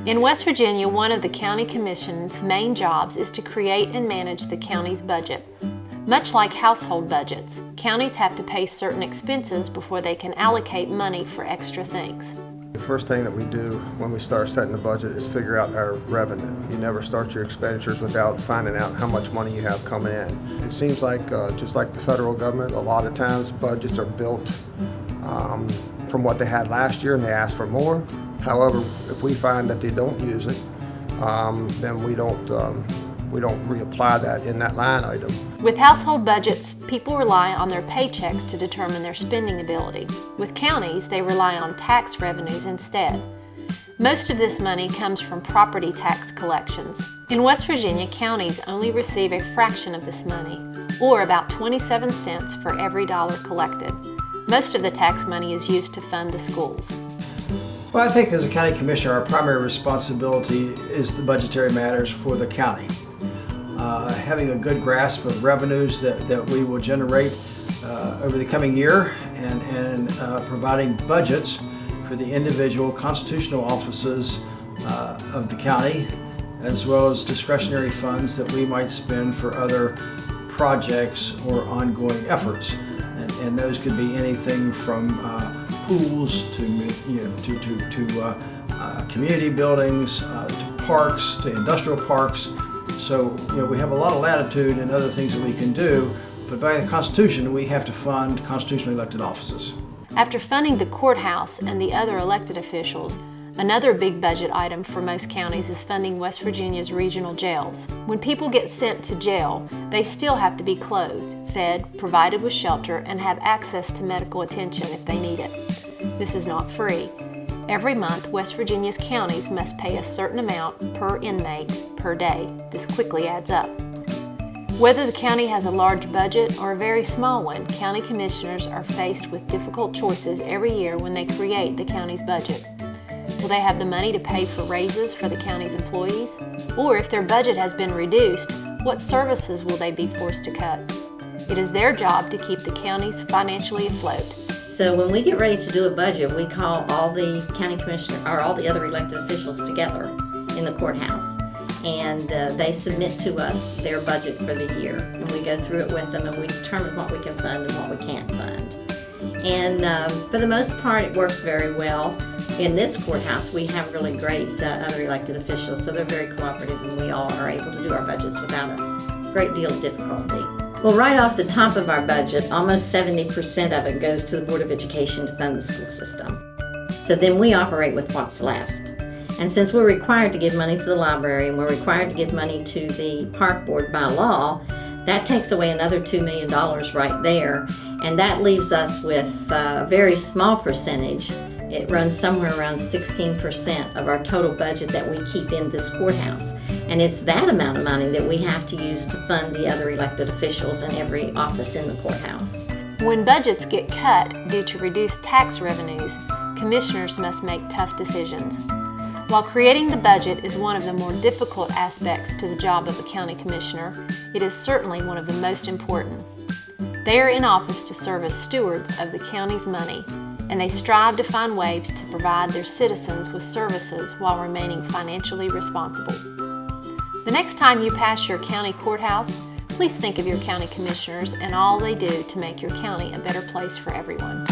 In West Virginia, one of the County Commission's main jobs is to create and manage the county's budget. Much like household budgets, counties have to pay certain expenses before they can allocate money for extra things. The first thing that we do when we start setting the budget is figure out our revenue. You never start your expenditures without finding out how much money you have coming in. It seems like, just like the federal government, a lot of times budgets are built from what they had last year and they ask for more. However, if we find that they don't use it, then we don't reapply that in that line item. With household budgets, people rely on their paychecks to determine their spending ability. With counties, they rely on tax revenues instead. Most of this money comes from property tax collections. In West Virginia, counties only receive a fraction of this money, or about 27 cents for every dollar collected. Most of the tax money is used to fund the schools. Well, I think as a county commissioner, our primary responsibility is the budgetary matters for the county. Having a good grasp of revenues that we will generate over the coming year and providing budgets for the individual constitutional offices of the county, as well as discretionary funds that we might spend for other projects or ongoing efforts. And those could be anything from pools to community buildings, to parks, to industrial parks. So we have a lot of latitude in other things that we can do, but by the Constitution we have to fund constitutionally elected offices. After funding the courthouse and the other elected officials, another big budget item for most counties is funding West Virginia's regional jails. When people get sent to jail, they still have to be clothed, fed, provided with shelter, and have access to medical attention if they need it. This is not free. Every month, West Virginia's counties must pay a certain amount per inmate per day. This quickly adds up. Whether the county has a large budget or a very small one, county commissioners are faced with difficult choices every year when they create the county's budget. Will they have the money to pay for raises for the county's employees? Or if their budget has been reduced, what services will they be forced to cut? It is their job to keep the counties financially afloat. So when we get ready to do a budget, we call all the county commissioners or all the other elected officials together in the courthouse. And they submit to us their budget for the year. And we go through it with them and we determine what we can fund and what we can't fund. And for the most part, it works very well. In this courthouse, we have really great other elected officials, so they're very cooperative and we all are able to do our budgets without a great deal of difficulty. Well, right off the top of our budget, almost 70% of it goes to the Board of Education to fund the school system. So then we operate with what's left. And since we're required to give money to the library and we're required to give money to the park board by law, that takes away another $2 million right there. And that leaves us with a very small percentage. It runs somewhere around 16% of our total budget that we keep in this courthouse. And it's that amount of money that we have to use to fund the other elected officials in every office in the courthouse. When budgets get cut due to reduced tax revenues, commissioners must make tough decisions. While creating the budget is one of the more difficult aspects to the job of a county commissioner, it is certainly one of the most important. They are in office to serve as stewards of the county's money, and they strive to find ways to provide their citizens with services while remaining financially responsible. The next time you pass your county courthouse, please think of your county commissioners and all they do to make your county a better place for everyone.